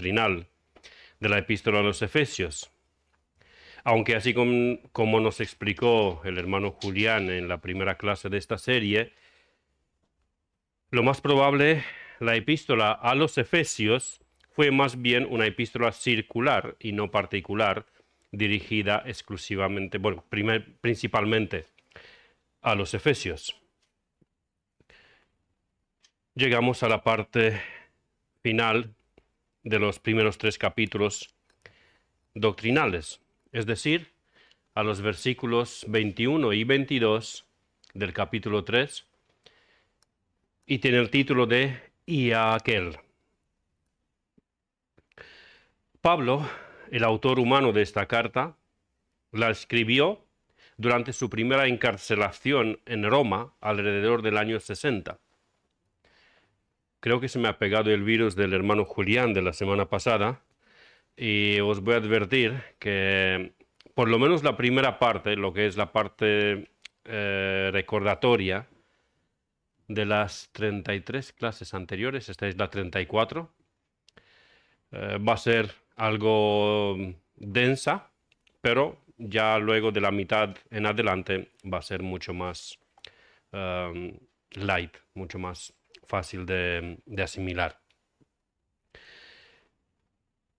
doctrinal de la epístola a los Efesios. Aunque así como nos explicó el hermano Julián en la primera clase de esta serie, lo más probable, la epístola a los Efesios fue más bien una epístola circular y no particular, dirigida exclusivamente, principalmente a los Efesios. Llegamos a la parte final de los primeros 3 capítulos doctrinales, es decir, a los versículos 21 y 22 del capítulo 3, y tiene el título de "Y a aquel". Pablo, el autor humano de esta carta, la escribió durante su primera encarcelación en Roma alrededor del año 60. Creo que se me ha pegado el virus del hermano Julián de la semana pasada y os voy a advertir que por lo menos la primera parte, lo que es la parte recordatoria de las 33 clases anteriores, esta es la 34, va a ser algo densa, pero ya luego de la mitad en adelante va a ser mucho más light, mucho más fácil de asimilar.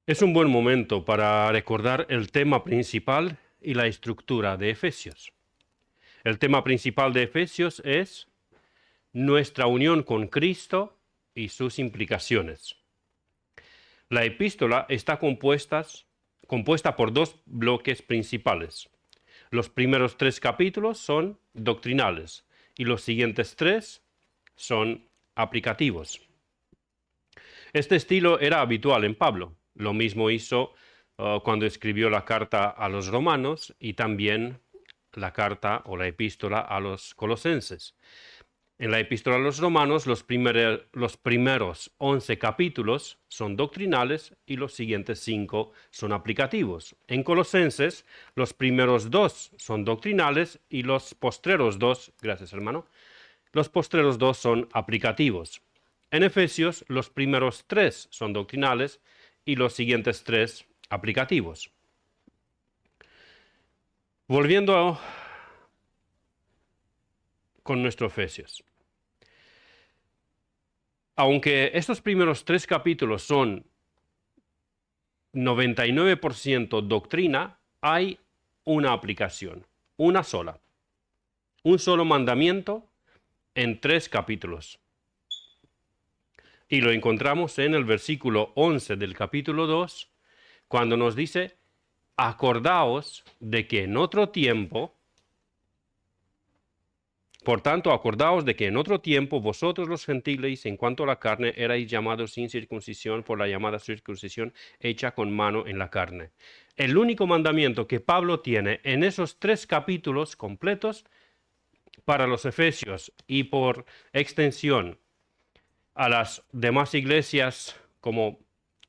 Es un buen momento para recordar el tema principal y la estructura de Efesios. El tema principal de Efesios es nuestra unión con Cristo y sus implicaciones. La epístola está compuesta por 2 bloques principales. Los primeros 3 capítulos son doctrinales y los siguientes 3 son aplicativos. Este estilo era habitual en Pablo. Lo mismo hizo cuando escribió la carta a los romanos y también la carta o la epístola a los colosenses. En la epístola a los romanos, los primeros 11 capítulos son doctrinales y los siguientes 5 son aplicativos. En Colosenses, los primeros 2 son doctrinales y los postreros 2, gracias hermano, los postreros 2 son aplicativos. En Efesios, los primeros 3 son doctrinales y los siguientes 3 aplicativos. Volviendo con nuestro Efesios. Aunque estos primeros 3 capítulos son 99% doctrina, hay una aplicación, una sola. Un solo mandamiento en 3 capítulos. Y lo encontramos en el versículo 11 del capítulo 2, cuando nos dice: acordaos de que en otro tiempo, por tanto, acordaos de que en otro tiempo vosotros los gentiles, en cuanto a la carne, erais llamados sin circuncisión por la llamada circuncisión hecha con mano en la carne. El único mandamiento que Pablo tiene en esos 3 capítulos completos para los Efesios y por extensión a las demás iglesias, como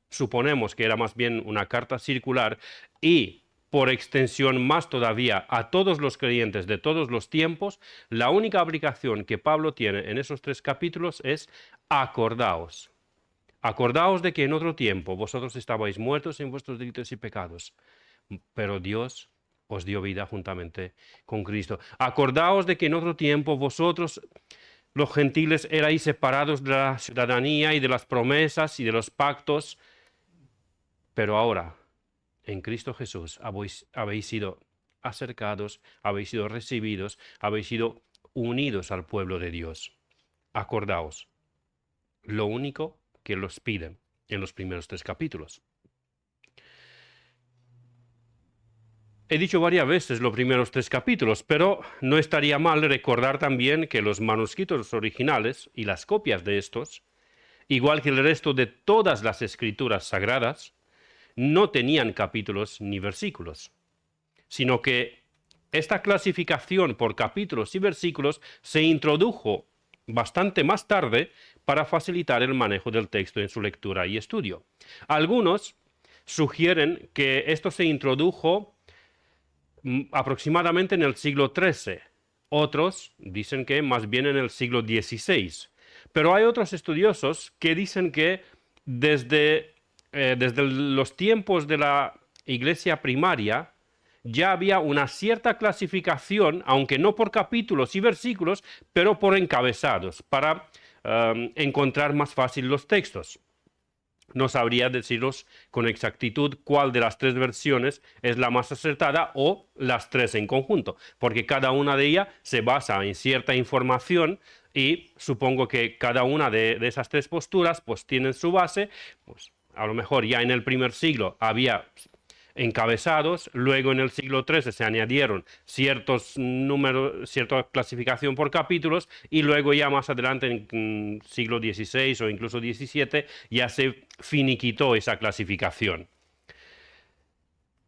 suponemos que era más bien una carta circular, y por extensión más todavía a todos los creyentes de todos los tiempos, la única aplicación que Pablo tiene en esos 3 capítulos es: acordaos. Acordaos de que en otro tiempo vosotros estabais muertos en vuestros delitos y pecados, pero Dios os dio vida juntamente con Cristo. Acordaos de que en otro tiempo vosotros, los gentiles, erais separados de la ciudadanía y de las promesas y de los pactos, pero ahora, en Cristo Jesús, habéis sido acercados, habéis sido recibidos, habéis sido unidos al pueblo de Dios. Acordaos. Lo único que los piden en los primeros 3 capítulos. He dicho varias veces los primeros 3 capítulos, pero no estaría mal recordar también que los manuscritos originales y las copias de estos, igual que el resto de todas las escrituras sagradas, no tenían capítulos ni versículos, sino que esta clasificación por capítulos y versículos se introdujo bastante más tarde para facilitar el manejo del texto en su lectura y estudio. Algunos sugieren que esto se introdujo aproximadamente en el siglo XIII. Otros dicen que más bien en el siglo XVI. Pero hay otros estudiosos que dicen que desde desde los tiempos de la iglesia primaria, ya había una cierta clasificación, aunque no por capítulos y versículos, pero por encabezados, para encontrar más fácil los textos. No sabría deciros con exactitud cuál de las tres versiones es la más acertada o las tres en conjunto, porque cada una de ellas se basa en cierta información y supongo que cada una de esas tres posturas pues tienen su base. Pues a lo mejor ya en el primer siglo había encabezados, luego en el siglo XIII se añadieron ciertos números, cierta clasificación por capítulos, y luego ya más adelante en siglo XVI o incluso XVII ya se finiquitó esa clasificación.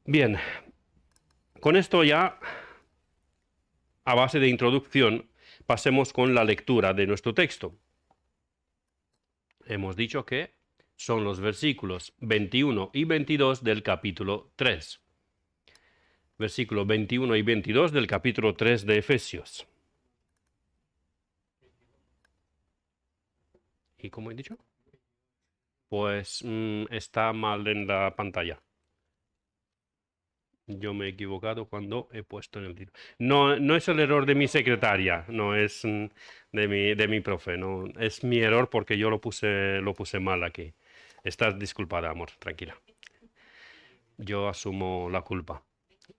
Bien, con esto ya, a base de introducción, pasemos con la lectura de nuestro texto. Hemos dicho que son los versículos 21 y 22 del capítulo 3. Versículos 21 y 22 del capítulo 3 de Efesios. ¿Y cómo he dicho? Pues está mal en la pantalla. Yo me he equivocado cuando he puesto en el título. No es el error de mi secretaria, no es de mi profe, no, es mi error porque yo lo puse mal aquí. Estás disculpada, amor, tranquila. Yo asumo la culpa.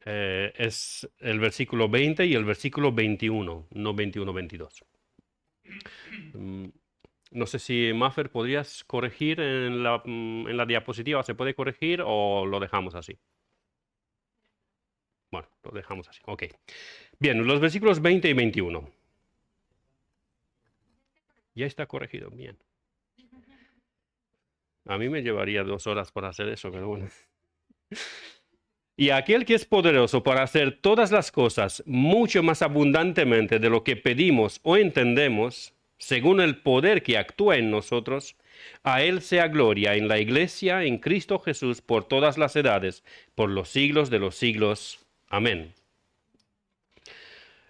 Es el versículo 20 y el versículo 21, no 21-22. No sé si, Maffer, ¿podrías corregir en la diapositiva? ¿Se puede corregir o lo dejamos así? Bueno, lo dejamos así. Ok. Bien, los versículos 20 y 21. Ya está corregido. Bien. A mí me llevaría 2 horas por hacer eso, pero bueno. Y aquel que es poderoso para hacer todas las cosas mucho más abundantemente de lo que pedimos o entendemos, según el poder que actúa en nosotros, a Él sea gloria en la Iglesia, en Cristo Jesús, por todas las edades, por los siglos de los siglos. Amén.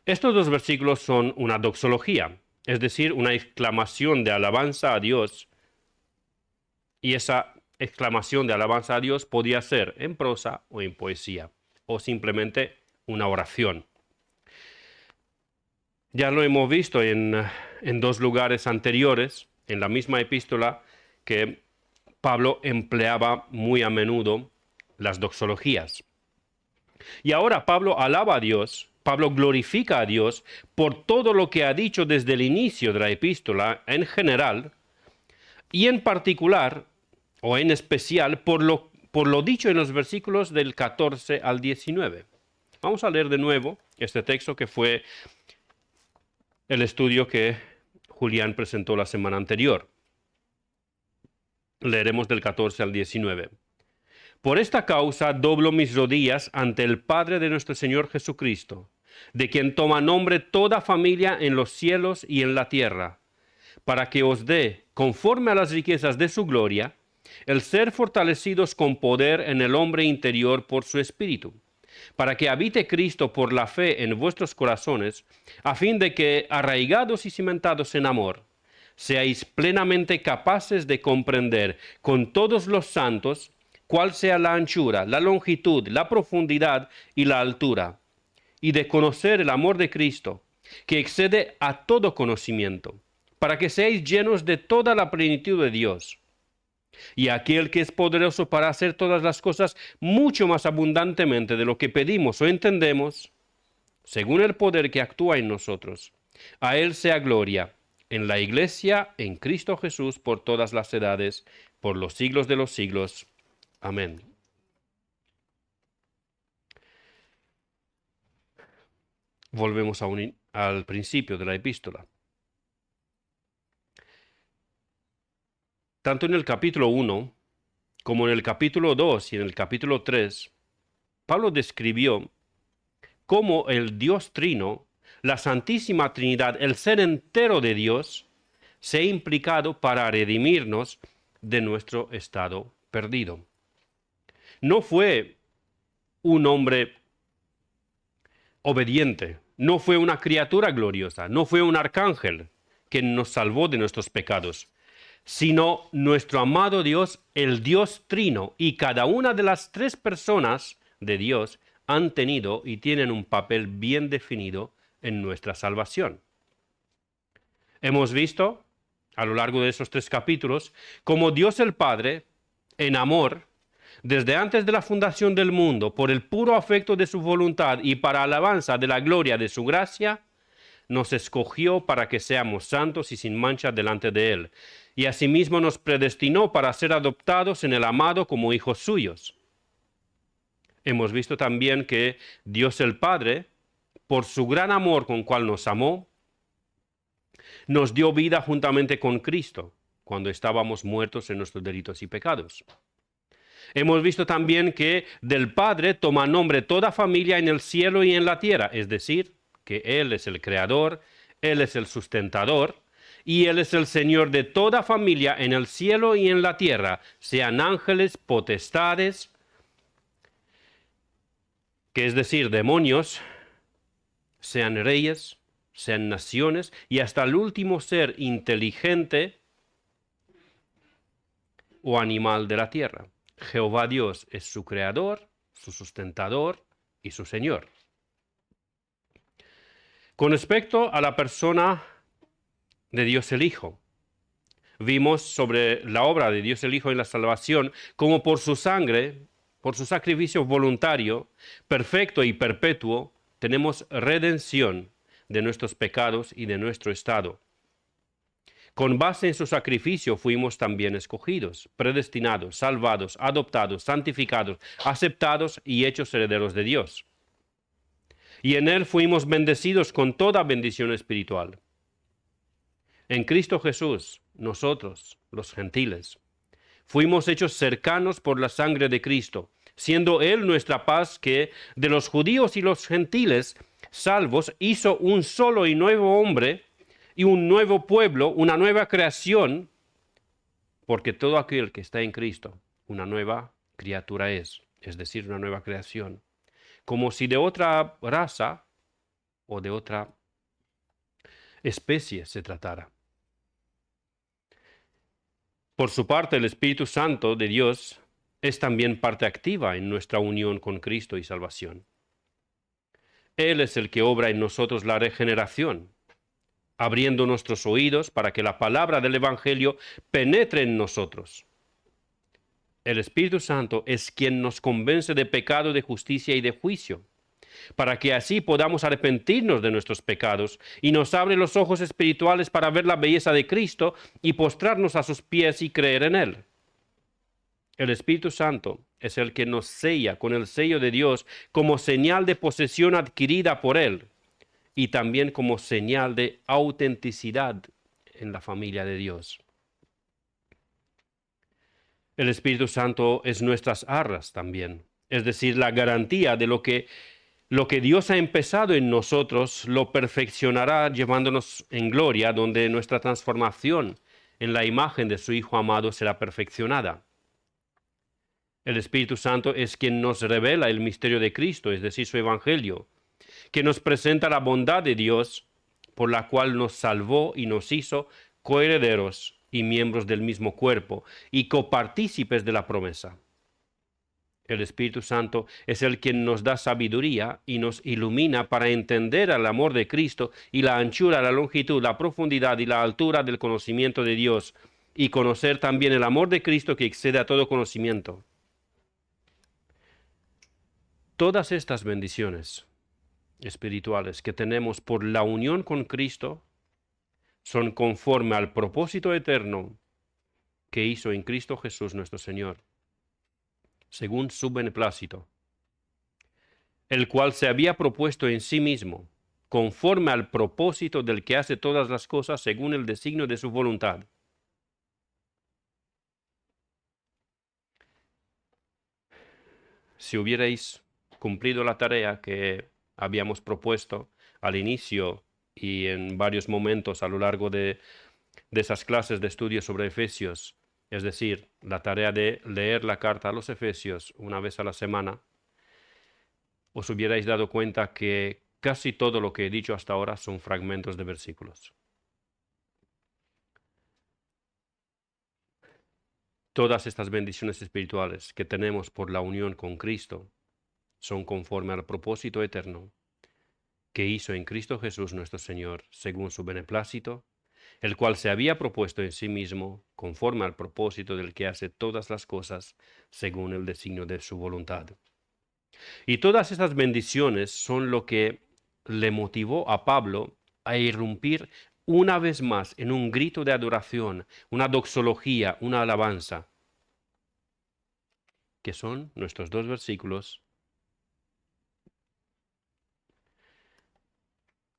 Estos dos versículos son una doxología, es decir, una exclamación de alabanza a Dios, y esa exclamación de alabanza a Dios podía ser en prosa o en poesía, o simplemente una oración. Ya lo hemos visto en 2 lugares anteriores, en la misma epístola, que Pablo empleaba muy a menudo las doxologías. Y ahora Pablo alaba a Dios, Pablo glorifica a Dios por todo lo que ha dicho desde el inicio de la epístola en general, y en particular, o en especial, por lo dicho en los versículos del 14 al 19. Vamos a leer de nuevo este texto que fue el estudio que Julián presentó la semana anterior. Leeremos del 14 al 19. Por esta causa doblo mis rodillas ante el Padre de nuestro Señor Jesucristo, de quien toma nombre toda familia en los cielos y en la tierra, para que os dé, conforme a las riquezas de su gloria, el ser fortalecidos con poder en el hombre interior por su Espíritu, para que habite Cristo por la fe en vuestros corazones, a fin de que, arraigados y cimentados en amor, seáis plenamente capaces de comprender con todos los santos cuál sea la anchura, la longitud, la profundidad y la altura, y de conocer el amor de Cristo, que excede a todo conocimiento, para que seáis llenos de toda la plenitud de Dios. Y aquel que es poderoso para hacer todas las cosas mucho más abundantemente de lo que pedimos o entendemos, según el poder que actúa en nosotros, a Él sea gloria en la Iglesia, en Cristo Jesús, por todas las edades, por los siglos de los siglos. Amén. Volvemos al principio de la epístola. Tanto en el capítulo 1 como en el capítulo 2 y en el capítulo 3, Pablo describió cómo el Dios Trino, la Santísima Trinidad, el ser entero de Dios, se ha implicado para redimirnos de nuestro estado perdido. No fue un hombre obediente, no fue una criatura gloriosa, no fue un arcángel que nos salvó de nuestros pecados, sino nuestro amado Dios, el Dios Trino, y cada una de las tres personas de Dios han tenido y tienen un papel bien definido en nuestra salvación. Hemos visto a lo largo de esos 3 capítulos cómo Dios el Padre, en amor, desde antes de la fundación del mundo, por el puro afecto de su voluntad y para alabanza de la gloria de su gracia, nos escogió para que seamos santos y sin mancha delante de Él, y asimismo nos predestinó para ser adoptados en el amado como hijos suyos. Hemos visto también que Dios el Padre, por su gran amor con cual nos amó, nos dio vida juntamente con Cristo, cuando estábamos muertos en nuestros delitos y pecados. Hemos visto también que del Padre toma nombre toda familia en el cielo y en la tierra, es decir, que Él es el creador, Él es el sustentador, y Él es el Señor de toda familia en el cielo y en la tierra, sean ángeles, potestades, que es decir, demonios, sean reyes, sean naciones, y hasta el último ser inteligente o animal de la tierra. Jehová Dios es su creador, su sustentador y su Señor. Con respecto a la persona de Dios el Hijo, vimos sobre la obra de Dios el Hijo en la salvación, como por su sangre, por su sacrificio voluntario, perfecto y perpetuo, tenemos redención de nuestros pecados y de nuestro estado. Con base en su sacrificio fuimos también escogidos, predestinados, salvados, adoptados, santificados, aceptados y hechos herederos de Dios. Y en Él fuimos bendecidos con toda bendición espiritual. En Cristo Jesús, nosotros, los gentiles, fuimos hechos cercanos por la sangre de Cristo, siendo Él nuestra paz que de los judíos y los gentiles salvos hizo un solo y nuevo hombre y un nuevo pueblo, una nueva creación, porque todo aquel que está en Cristo, una nueva criatura es decir, una nueva creación. Como si de otra raza o de otra especie se tratara. Por su parte, el Espíritu Santo de Dios es también parte activa en nuestra unión con Cristo y salvación. Él es el que obra en nosotros la regeneración, abriendo nuestros oídos para que la palabra del Evangelio penetre en nosotros. El Espíritu Santo es quien nos convence de pecado, de justicia y de juicio, para que así podamos arrepentirnos de nuestros pecados y nos abre los ojos espirituales para ver la belleza de Cristo y postrarnos a sus pies y creer en Él. El Espíritu Santo es el que nos sella con el sello de Dios como señal de posesión adquirida por Él y también como señal de autenticidad en la familia de Dios. El Espíritu Santo es nuestras arras también, es decir, la garantía de lo que Dios ha empezado en nosotros lo perfeccionará llevándonos en gloria, donde nuestra transformación en la imagen de su Hijo amado será perfeccionada. El Espíritu Santo es quien nos revela el misterio de Cristo, es decir, su Evangelio, que nos presenta la bondad de Dios, por la cual nos salvó y nos hizo coherederos y miembros del mismo cuerpo y copartícipes de la promesa. El Espíritu Santo es el quien nos da sabiduría y nos ilumina para entender el amor de Cristo y la anchura, la longitud, la profundidad y la altura del conocimiento de Dios, y conocer también el amor de Cristo que excede a todo conocimiento. Todas estas bendiciones espirituales que tenemos por la unión con Cristo son conforme al propósito eterno que hizo en Cristo Jesús nuestro Señor, según su beneplácito, el cual se había propuesto en sí mismo, conforme al propósito del que hace todas las cosas según el designio de su voluntad. Si hubierais cumplido la tarea que habíamos propuesto al inicio y en varios momentos a lo largo de esas clases de estudio sobre Efesios, es decir, la tarea de leer la carta a los Efesios una vez a la semana, os hubierais dado cuenta que casi todo lo que he dicho hasta ahora son fragmentos de versículos. Todas estas bendiciones espirituales que tenemos por la unión con Cristo son conforme al propósito eterno que hizo en Cristo Jesús nuestro Señor, según su beneplácito, el cual se había propuesto en sí mismo, conforme al propósito del que hace todas las cosas, según el designio de su voluntad. Y todas estas bendiciones son lo que le motivó a Pablo a irrumpir una vez más en un grito de adoración, una doxología, una alabanza, que son nuestros dos versículos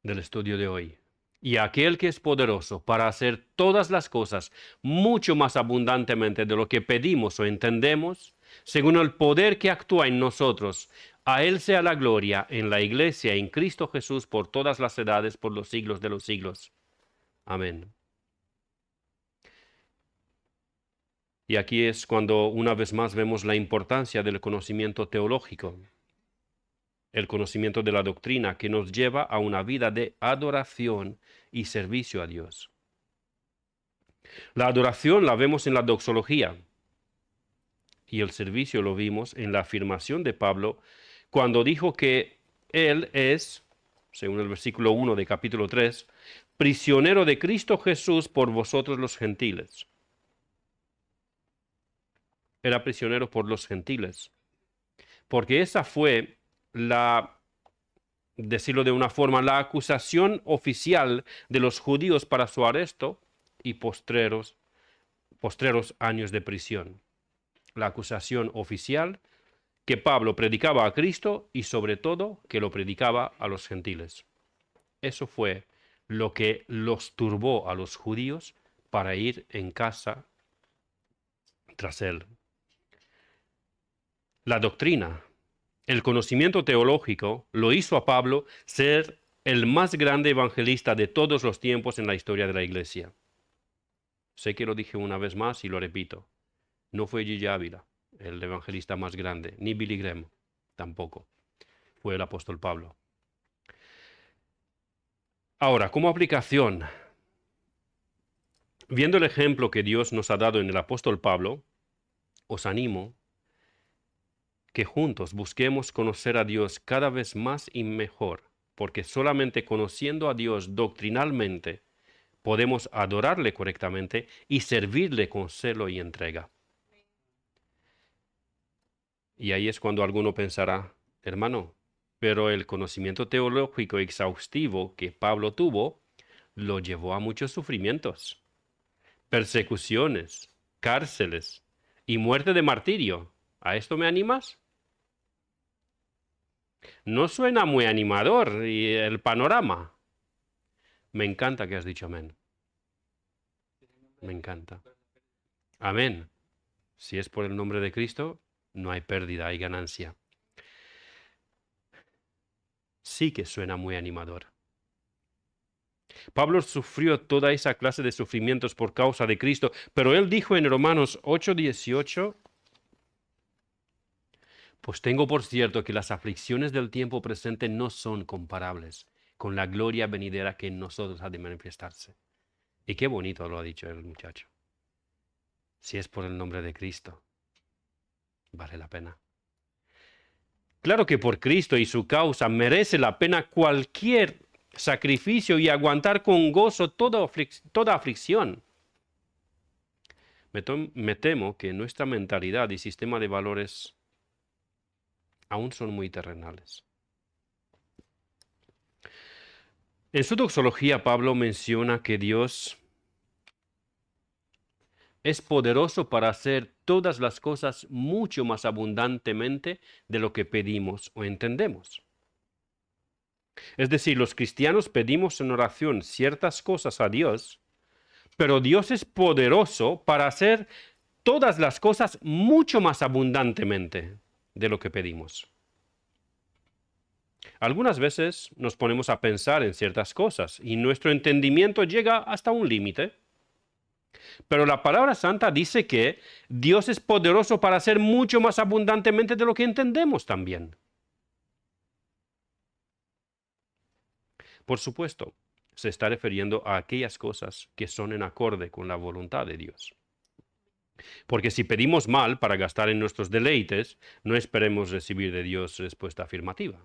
del estudio de hoy. Y aquel que es poderoso para hacer todas las cosas mucho más abundantemente de lo que pedimos o entendemos, según el poder que actúa en nosotros, a Él sea la gloria en la Iglesia, en Cristo Jesús, por todas las edades, por los siglos de los siglos. Amén. Y aquí es cuando una vez más vemos la importancia del conocimiento teológico, el conocimiento de la doctrina que nos lleva a una vida de adoración y servicio a Dios. La adoración la vemos en la doxología y el servicio lo vimos en la afirmación de Pablo cuando dijo que Él es, según el versículo 1 de capítulo 3, prisionero de Cristo Jesús por vosotros los gentiles. Era prisionero por los gentiles, porque esa fue decirlo de una forma, la acusación oficial de los judíos para su arresto y postreros años de prisión. La acusación oficial que Pablo predicaba a Cristo y sobre todo que lo predicaba a los gentiles. Eso fue lo que los turbó a los judíos para ir en casa tras él. La doctrina, el conocimiento teológico lo hizo a Pablo ser el más grande evangelista de todos los tiempos en la historia de la Iglesia. Sé que lo dije una vez más y lo repito. No fue Gigi Ávila el evangelista más grande, ni Billy Graham tampoco. Fue el apóstol Pablo. Ahora, como aplicación, viendo el ejemplo que Dios nos ha dado en el apóstol Pablo, os animo que juntos busquemos conocer a Dios cada vez más y mejor, porque solamente conociendo a Dios doctrinalmente podemos adorarle correctamente y servirle con celo y entrega. Y ahí es cuando alguno pensará, hermano, pero el conocimiento teológico exhaustivo que Pablo tuvo lo llevó a muchos sufrimientos, persecuciones, cárceles y muerte de martirio. ¿A esto me animas? No suena muy animador y el panorama. Me encanta que has dicho amén. Me encanta. Amén. Si es por el nombre de Cristo, no hay pérdida, hay ganancia. Sí que suena muy animador. Pablo sufrió toda esa clase de sufrimientos por causa de Cristo, pero él dijo en Romanos 8:18, pues tengo por cierto que las aflicciones del tiempo presente no son comparables con la gloria venidera que en nosotros ha de manifestarse. Y qué bonito lo ha dicho el muchacho. Si es por el nombre de Cristo, vale la pena. Claro que por Cristo y su causa merece la pena cualquier sacrificio y aguantar con gozo toda aflicción. Me temo que nuestra mentalidad y sistema de valores aún son muy terrenales. En su doxología, Pablo menciona que Dios es poderoso para hacer todas las cosas mucho más abundantemente de lo que pedimos o entendemos. Es decir, los cristianos pedimos en oración ciertas cosas a Dios, pero Dios es poderoso para hacer todas las cosas mucho más abundantemente de lo que pedimos. Algunas veces nos ponemos a pensar en ciertas cosas y nuestro entendimiento llega hasta un límite. Pero la palabra santa dice que Dios es poderoso para hacer mucho más abundantemente de lo que entendemos también. Por supuesto, se está refiriendo a aquellas cosas que son en acorde con la voluntad de Dios. Porque si pedimos mal para gastar en nuestros deleites, no esperemos recibir de Dios respuesta afirmativa,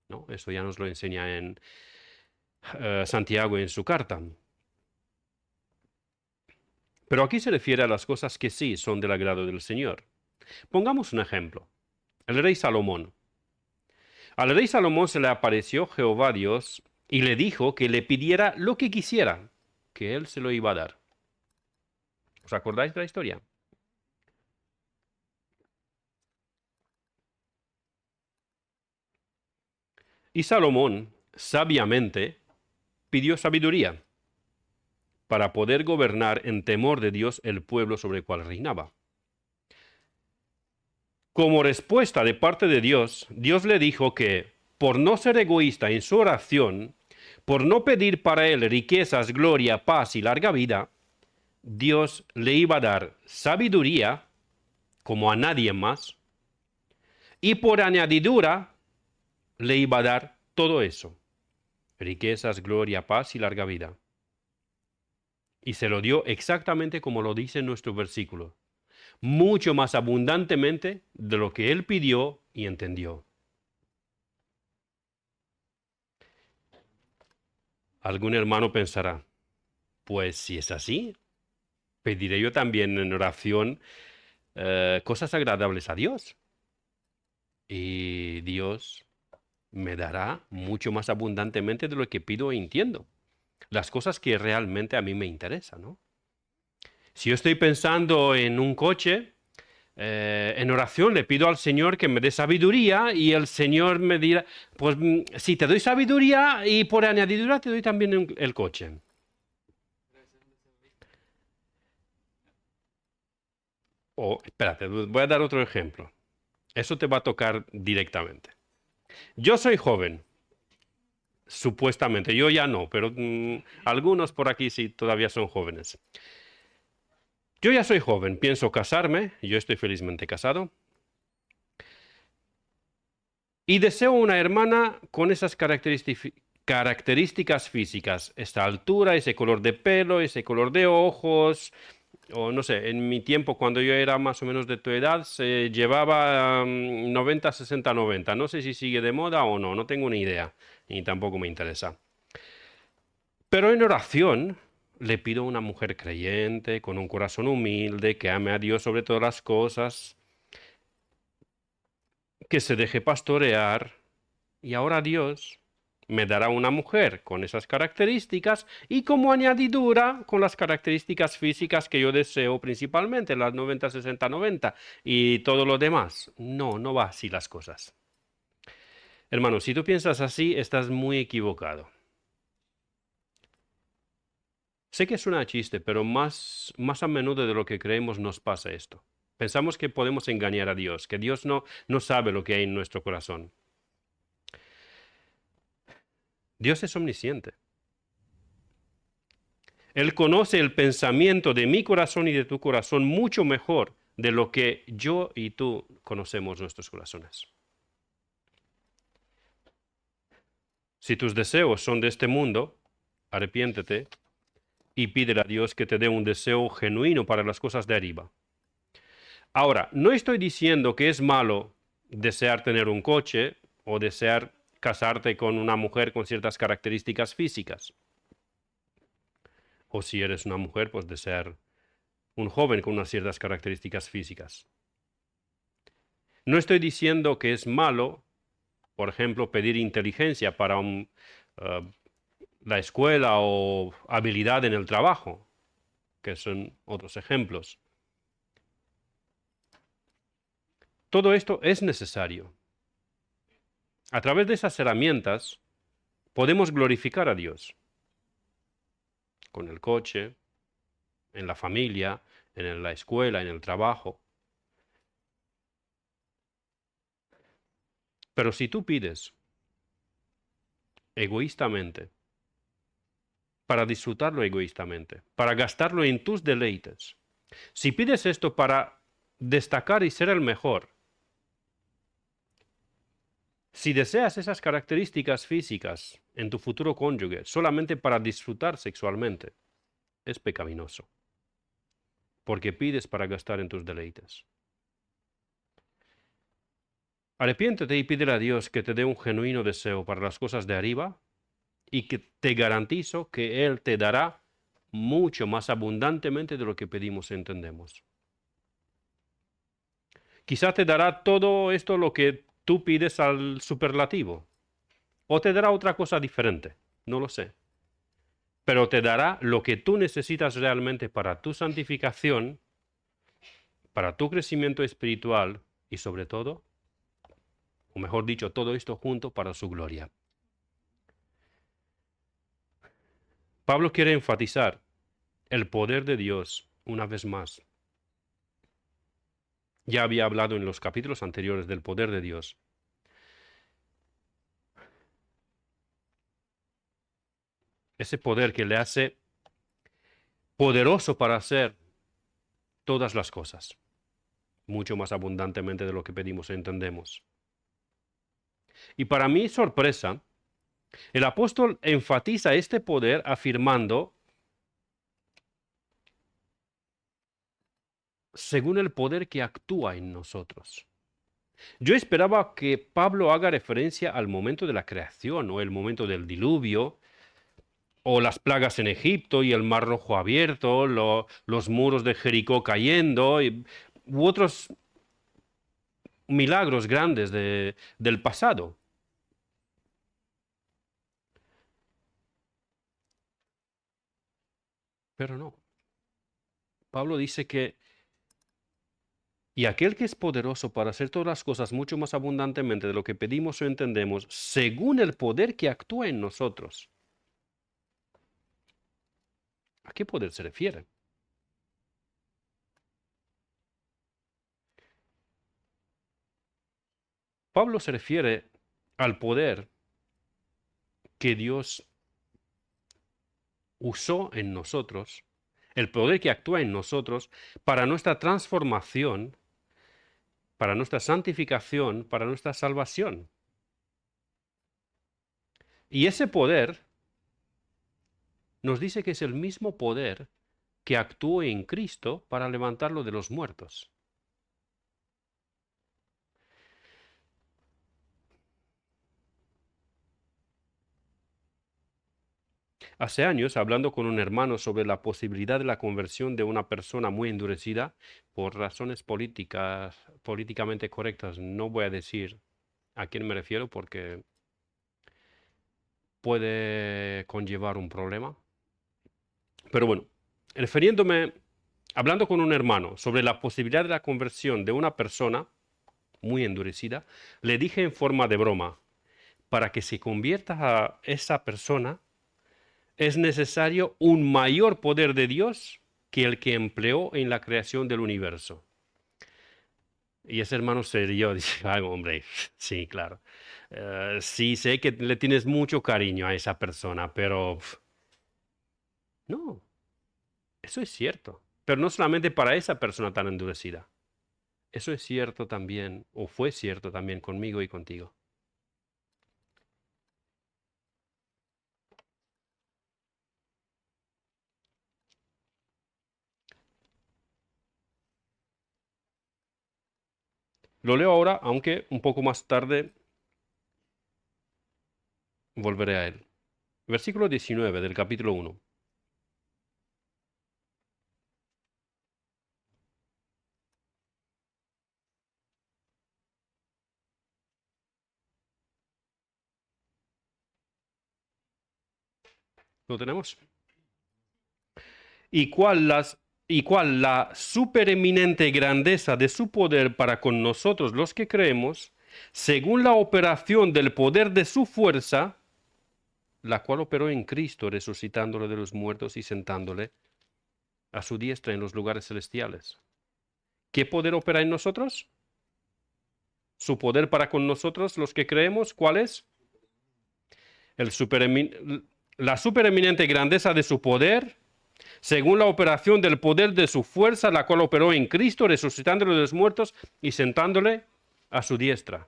¿no? Eso ya nos lo enseña en Santiago en su carta. Pero aquí se refiere a las cosas que sí son del agrado del Señor. Pongamos un ejemplo. El rey Salomón. Al rey Salomón se le apareció Jehová Dios y le dijo que le pidiera lo que quisiera, que él se lo iba a dar. ¿Os acordáis de la historia? Y Salomón, sabiamente, pidió sabiduría para poder gobernar en temor de Dios el pueblo sobre el cual reinaba. Como respuesta de parte de Dios, Dios le dijo que, por no ser egoísta en su oración, por no pedir para él riquezas, gloria, paz y larga vida, Dios le iba a dar sabiduría, como a nadie más, y por añadidura le iba a dar todo eso, riquezas, gloria, paz y larga vida. Y se lo dio exactamente como lo dice nuestro versículo, mucho más abundantemente de lo que él pidió y entendió. Algún hermano pensará, pues si es así, pediré yo también en oración cosas agradables a Dios. Y Dios me dará mucho más abundantemente de lo que pido e entiendo. Las cosas que realmente a mí me interesan, ¿no? Si yo estoy pensando en un coche, en oración le pido al Señor que me dé sabiduría y el Señor me dirá, pues si te doy sabiduría y por añadidura te doy también el coche. O, espérate, voy a dar otro ejemplo. Eso te va a tocar directamente. Yo soy joven, supuestamente, yo ya no, pero algunos por aquí sí todavía son jóvenes. Yo ya soy joven, pienso casarme, yo estoy felizmente casado, y deseo una hermana con esas características físicas, esta altura, ese color de pelo, ese color de ojos, o no sé, en mi tiempo cuando yo era más o menos de tu edad se llevaba 90, 60, 90. No sé si sigue de moda o no, no tengo ni idea, y tampoco me interesa. Pero en oración le pido a una mujer creyente, con un corazón humilde, que ame a Dios sobre todas las cosas, que se deje pastorear, y ahora Dios me dará una mujer con esas características y como añadidura con las características físicas que yo deseo principalmente, las 90, 60, 90 y todo lo demás. No, no va así las cosas. Hermano, si tú piensas así, estás muy equivocado. Sé que suena chiste, pero más a menudo de lo que creemos nos pasa esto. Pensamos que podemos engañar a Dios, que Dios no sabe lo que hay en nuestro corazón. Dios es omnisciente. Él conoce el pensamiento de mi corazón y de tu corazón mucho mejor de lo que yo y tú conocemos nuestros corazones. Si tus deseos son de este mundo, arrepiéntete y pídele a Dios que te dé un deseo genuino para las cosas de arriba. Ahora, no estoy diciendo que es malo desear tener un coche o desear casarte con una mujer con ciertas características físicas. O si eres una mujer, pues desear un joven con unas ciertas características físicas. No estoy diciendo que es malo, por ejemplo, pedir inteligencia para la escuela o habilidad en el trabajo, que son otros ejemplos. Todo esto es necesario. A través de esas herramientas podemos glorificar a Dios. Con el coche, en la familia, en la escuela, en el trabajo. Pero si tú pides egoístamente, para disfrutarlo egoístamente, para gastarlo en tus deleites, si pides esto para destacar y ser el mejor, si deseas esas características físicas en tu futuro cónyuge solamente para disfrutar sexualmente, es pecaminoso. porque pides para gastar en tus deleites. Arrepiéntete y pídele a Dios que te dé un genuino deseo para las cosas de arriba y que te garantizo que Él te dará mucho más abundantemente de lo que pedimos y entendemos. Quizá te dará todo esto lo que tú pides al superlativo, o te dará otra cosa diferente, no lo sé. Pero te dará lo que tú necesitas realmente para tu santificación, para tu crecimiento espiritual y sobre todo, o mejor dicho, todo esto junto para su gloria. Pablo quiere enfatizar el poder de Dios una vez más. Ya había hablado en los capítulos anteriores del poder de Dios. Ese poder que le hace poderoso para hacer todas las cosas, mucho más abundantemente de lo que pedimos e entendemos. Y para mi sorpresa, el apóstol enfatiza este poder afirmando, según el poder que actúa en nosotros. Yo esperaba que Pablo haga referencia al momento de la creación o el momento del diluvio, o las plagas en Egipto y el Mar Rojo abierto, los muros de Jericó cayendo, u otros milagros grandes del pasado. Pero no. Pablo dice que, y aquel que es poderoso para hacer todas las cosas mucho más abundantemente de lo que pedimos o entendemos, según el poder que actúa en nosotros. ¿A qué poder se refiere? Pablo se refiere al poder que Dios usó en nosotros, el poder que actúa en nosotros para nuestra transformación, para nuestra santificación, para nuestra salvación. Y ese poder nos dice que es el mismo poder que actuó en Cristo para levantarlo de los muertos. Hace años, hablando con un hermano sobre la posibilidad de la conversión de una persona muy endurecida, por razones políticamente correctas, no voy a decir a quién me refiero porque puede conllevar un problema. Pero bueno, hablando con un hermano sobre la posibilidad de la conversión de una persona muy endurecida, le dije en forma de broma, para que se convierta a esa persona, es necesario un mayor poder de Dios que el que empleó en la creación del universo. Y ese hermano se rió, dice, ay, hombre, sí, claro. Sí, sé que le tienes mucho cariño a esa persona, pero no, eso es cierto. Pero no solamente para esa persona tan endurecida. Eso es cierto también, o fue cierto también conmigo y contigo. Lo leo ahora, aunque un poco más tarde volveré a él. Versículo 19 del capítulo 1. ¿Lo tenemos? Y cuál la supereminente grandeza de su poder para con nosotros los que creemos, según la operación del poder de su fuerza, la cual operó en Cristo, resucitándole de los muertos y sentándole a su diestra en los lugares celestiales. ¿Qué poder opera en nosotros? Su poder para con nosotros, los que creemos, ¿cuál es? La supereminente grandeza de su poder, según la operación del poder de su fuerza, la cual operó en Cristo, resucitándole de los muertos y sentándole a su diestra.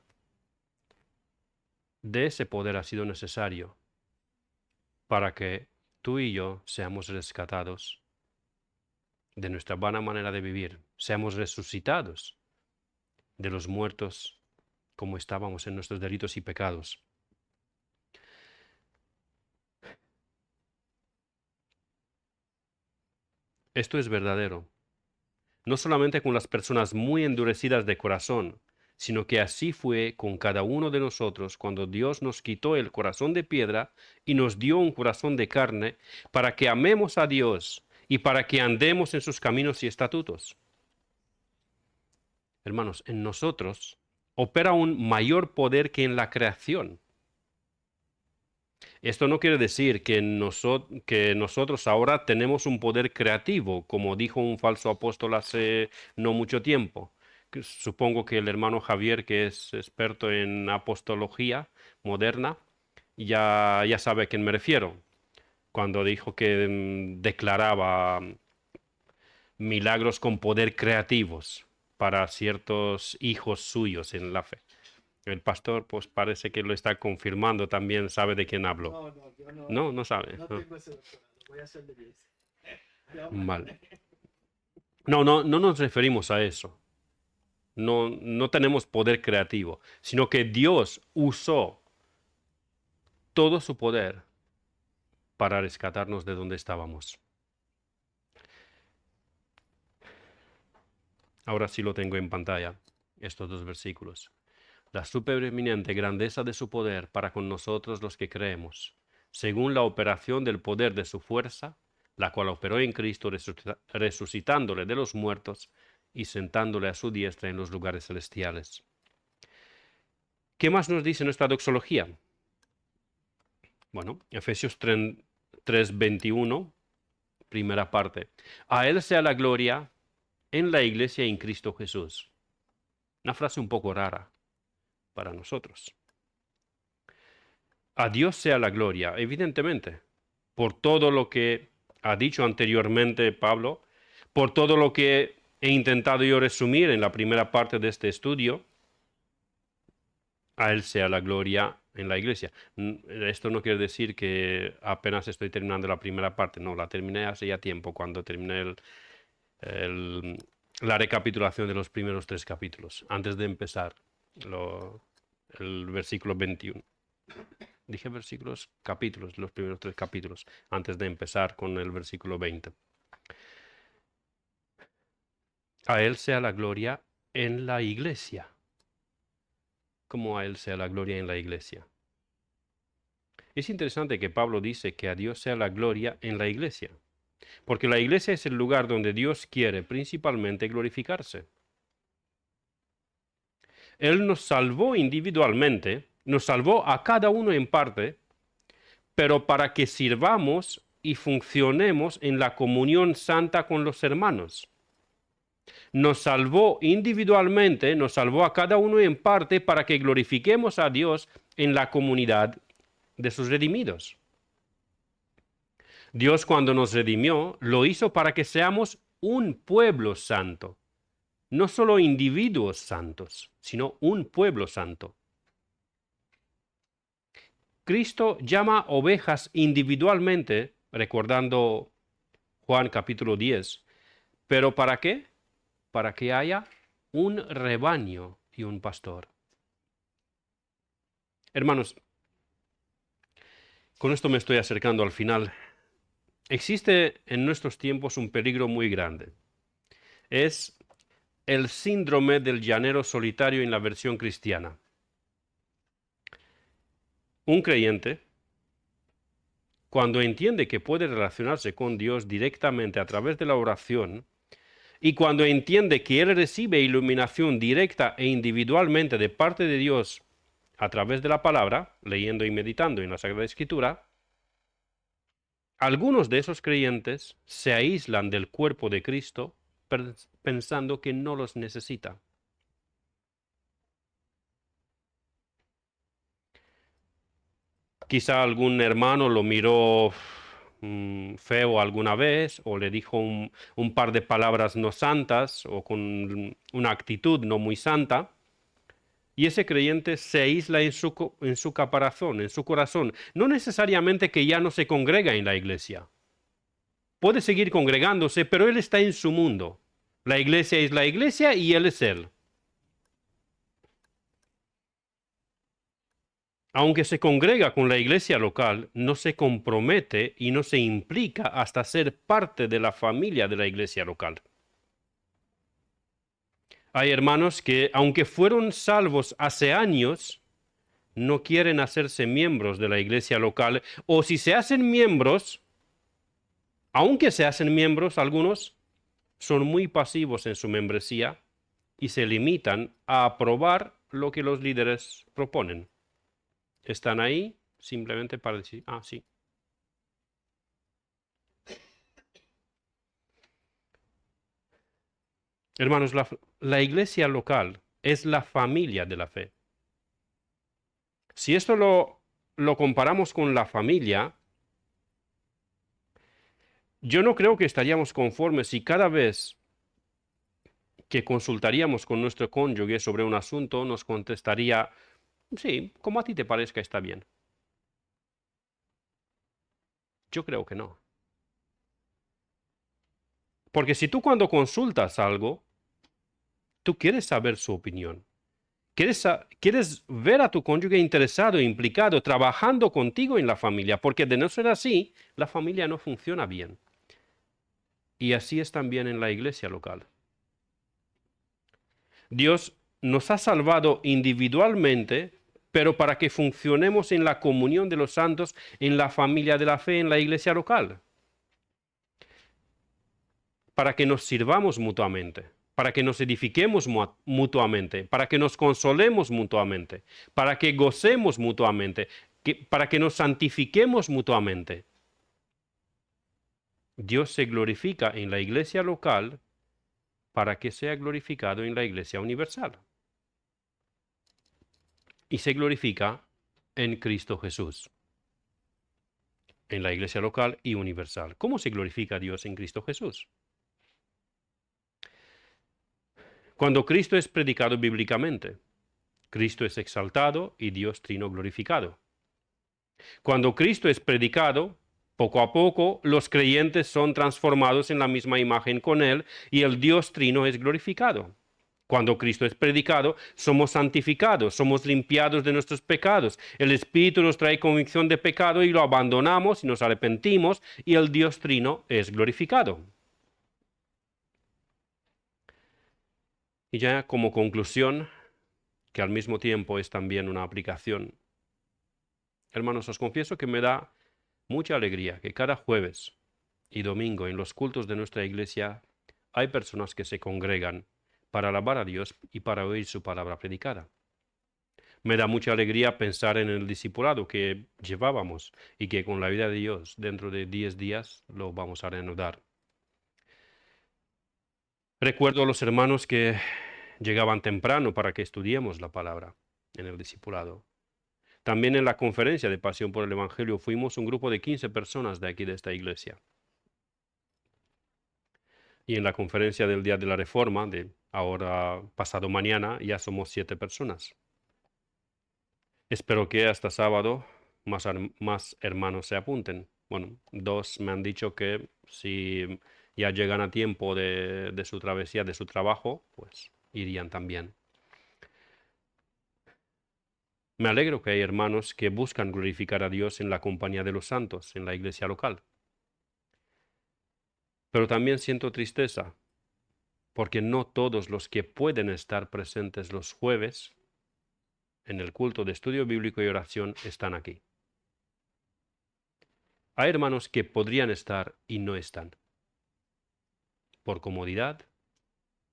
De ese poder ha sido necesario para que tú y yo seamos rescatados de nuestra vana manera de vivir, seamos resucitados de los muertos como estábamos en nuestros delitos y pecados. Esto es verdadero, no solamente con las personas muy endurecidas de corazón, sino que así fue con cada uno de nosotros cuando Dios nos quitó el corazón de piedra y nos dio un corazón de carne para que amemos a Dios y para que andemos en sus caminos y estatutos. Hermanos, en nosotros opera un mayor poder que en la creación. Esto no quiere decir que, nosotros ahora tenemos un poder creativo, como dijo un falso apóstol hace no mucho tiempo. Supongo que el hermano Javier, que es experto en apostología moderna, ya sabe a quién me refiero, cuando dijo que declaraba milagros con poder creativos para ciertos hijos suyos en la fe. El pastor, pues parece que lo está confirmando también, sabe de quién hablo. No, yo no. No, no sabe. No tengo ese doctorado, voy a hacer de 10. Vale. No nos referimos a eso. No tenemos poder creativo, sino que Dios usó todo su poder para rescatarnos de donde estábamos. Ahora sí lo tengo en pantalla, estos dos versículos. La supereminente grandeza de su poder para con nosotros los que creemos, según la operación del poder de su fuerza, la cual operó en Cristo resucitándole de los muertos y sentándole a su diestra en los lugares celestiales. ¿Qué más nos dice nuestra doxología? Bueno, Efesios 3:21, primera parte. A Él sea la gloria en la iglesia y en Cristo Jesús. Una frase un poco rara para nosotros. A Dios sea la gloria, evidentemente, por todo lo que ha dicho anteriormente Pablo, por todo lo que he intentado yo resumir en la primera parte de este estudio. A Él sea la gloria en la iglesia. Esto no quiere decir que apenas estoy terminando la primera parte, no, la terminé hace ya tiempo, cuando terminé la recapitulación de los primeros 3 capítulos, antes de empezar el versículo 21. Dije versículos, capítulos, los primeros 3 capítulos, antes de empezar con el versículo 20. A Él sea la gloria en la iglesia. ¿Cómo a Él sea la gloria en la iglesia? Es interesante que Pablo dice que a Dios sea la gloria en la iglesia, porque la iglesia es el lugar donde Dios quiere principalmente glorificarse. Él nos salvó individualmente, nos salvó a cada uno en parte, pero para que sirvamos y funcionemos en la comunión santa con los hermanos. Nos salvó individualmente, nos salvó a cada uno en parte para que glorifiquemos a Dios en la comunidad de sus redimidos. Dios, cuando nos redimió, lo hizo para que seamos un pueblo santo. No solo individuos santos, sino un pueblo santo. Cristo llama ovejas individualmente, recordando Juan capítulo 10. ¿Pero para qué? Para que haya un rebaño y un pastor. Hermanos, con esto me estoy acercando al final. Existe en nuestros tiempos un peligro muy grande. Es el síndrome del llanero solitario en la versión cristiana. Un creyente, cuando entiende que puede relacionarse con Dios directamente a través de la oración, y cuando entiende que Él recibe iluminación directa e individualmente de parte de Dios a través de la palabra, leyendo y meditando en la Sagrada Escritura, algunos de esos creyentes se aíslan del cuerpo de Cristo pensando que no los necesita. Quizá algún hermano lo miró feo alguna vez, o le dijo un par de palabras no santas, o con una actitud no muy santa, y ese creyente se aísla en su caparazón, en su corazón. No necesariamente que ya no se congrega en la iglesia, puede seguir congregándose, pero él está en su mundo. La iglesia es la iglesia y él es él. Aunque se congrega con la iglesia local, no se compromete y no se implica hasta ser parte de la familia de la iglesia local. Hay hermanos que, aunque fueron salvos hace años, no quieren hacerse miembros de la iglesia local, o si se hacen miembros, aunque se hacen miembros, algunos son muy pasivos en su membresía y se limitan a aprobar lo que los líderes proponen. Están ahí simplemente para decir, ah, sí. Hermanos, la iglesia local es la familia de la fe. Si esto lo comparamos con la familia, yo no creo que estaríamos conformes si cada vez que consultaríamos con nuestro cónyuge sobre un asunto nos contestaría, sí, como a ti te parezca está bien. Yo creo que no. Porque si tú cuando consultas algo, tú quieres saber su opinión. Quieres ver a tu cónyuge interesado, implicado, trabajando contigo en la familia, porque de no ser así, la familia no funciona bien. Y así es también en la iglesia local. Dios nos ha salvado individualmente, pero para que funcionemos en la comunión de los santos, en la familia de la fe, en la iglesia local. Para que nos sirvamos mutuamente, para que nos edifiquemos mutuamente, para que nos consolemos mutuamente, para que gocemos mutuamente, para que nos santifiquemos mutuamente. Dios se glorifica en la iglesia local para que sea glorificado en la iglesia universal. Y se glorifica en Cristo Jesús, en la iglesia local y universal. ¿Cómo se glorifica Dios en Cristo Jesús? Cuando Cristo es predicado bíblicamente, Cristo es exaltado y Dios Trino glorificado. Cuando Cristo es predicado, poco a poco los creyentes son transformados en la misma imagen con Él y el Dios Trino es glorificado. Cuando Cristo es predicado, somos santificados, somos limpiados de nuestros pecados. El Espíritu nos trae convicción de pecado y lo abandonamos y nos arrepentimos y el Dios Trino es glorificado. Y ya como conclusión, que al mismo tiempo es también una aplicación, hermanos, os confieso que me da mucha alegría que cada jueves y domingo en los cultos de nuestra iglesia hay personas que se congregan para alabar a Dios y para oír su palabra predicada. Me da mucha alegría pensar en el discipulado que llevábamos y que con la vida de Dios dentro de 10 días lo vamos a reanudar. Recuerdo a los hermanos que llegaban temprano para que estudiemos la palabra en el discipulado. También en la conferencia de Pasión por el Evangelio fuimos un grupo de 15 personas de aquí de esta iglesia. Y en la conferencia del Día de la Reforma, de ahora pasado mañana, ya somos 7 personas. Espero que hasta sábado más hermanos se apunten. Bueno, 2 me han dicho que si ya llegan a tiempo de su travesía, de su trabajo, pues irían también. Me alegro que hay hermanos que buscan glorificar a Dios en la compañía de los santos, en la iglesia local. Pero también siento tristeza, porque no todos los que pueden estar presentes los jueves en el culto de estudio bíblico y oración están aquí. Hay hermanos que podrían estar y no están, por comodidad,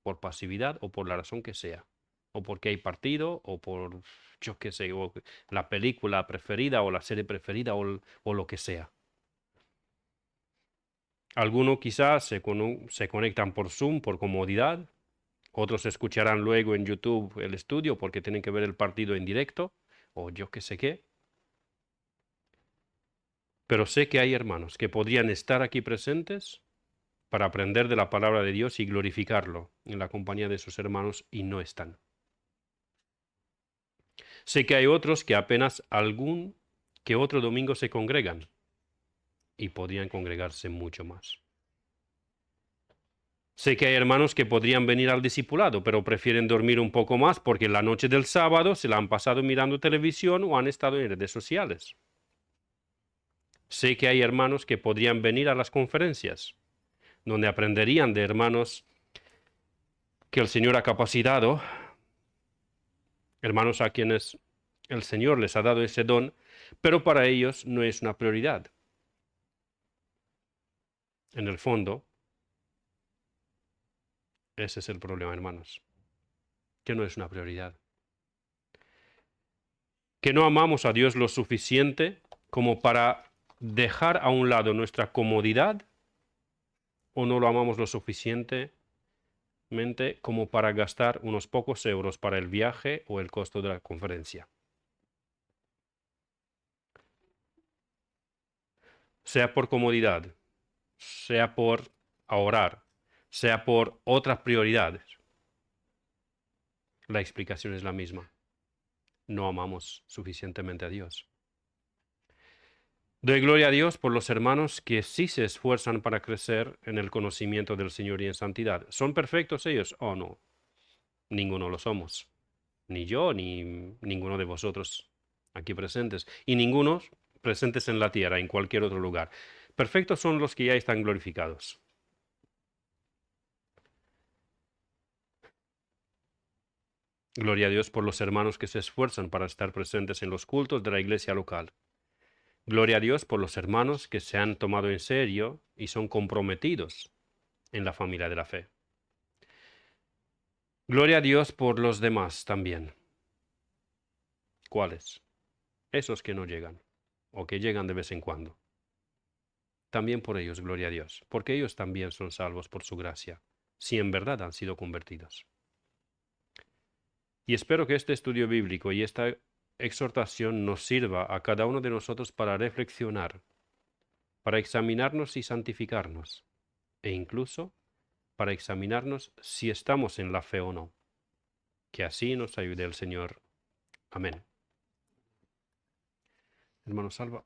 por pasividad o por la razón que sea, o porque hay partido, o por, yo qué sé, o la película preferida o la serie preferida o lo que sea. Algunos quizás se conectan por Zoom, por comodidad. Otros escucharán luego en YouTube el estudio porque tienen que ver el partido en directo, o yo qué sé qué. Pero sé que hay hermanos que podrían estar aquí presentes para aprender de la palabra de Dios y glorificarlo en la compañía de sus hermanos y no están. Sé que hay otros que apenas algún que otro domingo se congregan y podrían congregarse mucho más. Sé que hay hermanos que podrían venir al discipulado, pero prefieren dormir un poco más porque la noche del sábado se la han pasado mirando televisión o han estado en redes sociales. Sé que hay hermanos que podrían venir a las conferencias, donde aprenderían de hermanos que el Señor ha capacitado, hermanos a quienes el Señor les ha dado ese don, pero para ellos no es una prioridad. En el fondo, ese es el problema, hermanos, que no es una prioridad. Que no amamos a Dios lo suficiente como para dejar a un lado nuestra comodidad, o no lo amamos lo suficientemente como para gastar unos pocos euros para el viaje o el costo de la conferencia. Sea por comodidad, sea por ahorrar, sea por otras prioridades. La explicación es la misma. No amamos suficientemente a Dios. Doy gloria a Dios por los hermanos que sí se esfuerzan para crecer en el conocimiento del Señor y en santidad. ¿Son perfectos ellos? Oh, no. Ninguno lo somos. Ni yo, ni ninguno de vosotros aquí presentes. Y ninguno presentes en la tierra, en cualquier otro lugar. Perfectos son los que ya están glorificados. Gloria a Dios por los hermanos que se esfuerzan para estar presentes en los cultos de la iglesia local. Gloria a Dios por los hermanos que se han tomado en serio y son comprometidos en la familia de la fe. Gloria a Dios por los demás también. ¿Cuáles? Esos que no llegan o que llegan de vez en cuando. También por ellos, gloria a Dios, porque ellos también son salvos por su gracia, si en verdad han sido convertidos. Y espero que este estudio bíblico y esta exhortación nos sirva a cada uno de nosotros para reflexionar, para examinarnos y santificarnos, e incluso para examinarnos si estamos en la fe o no. Que así nos ayude el Señor. Amén. Hermano Salva.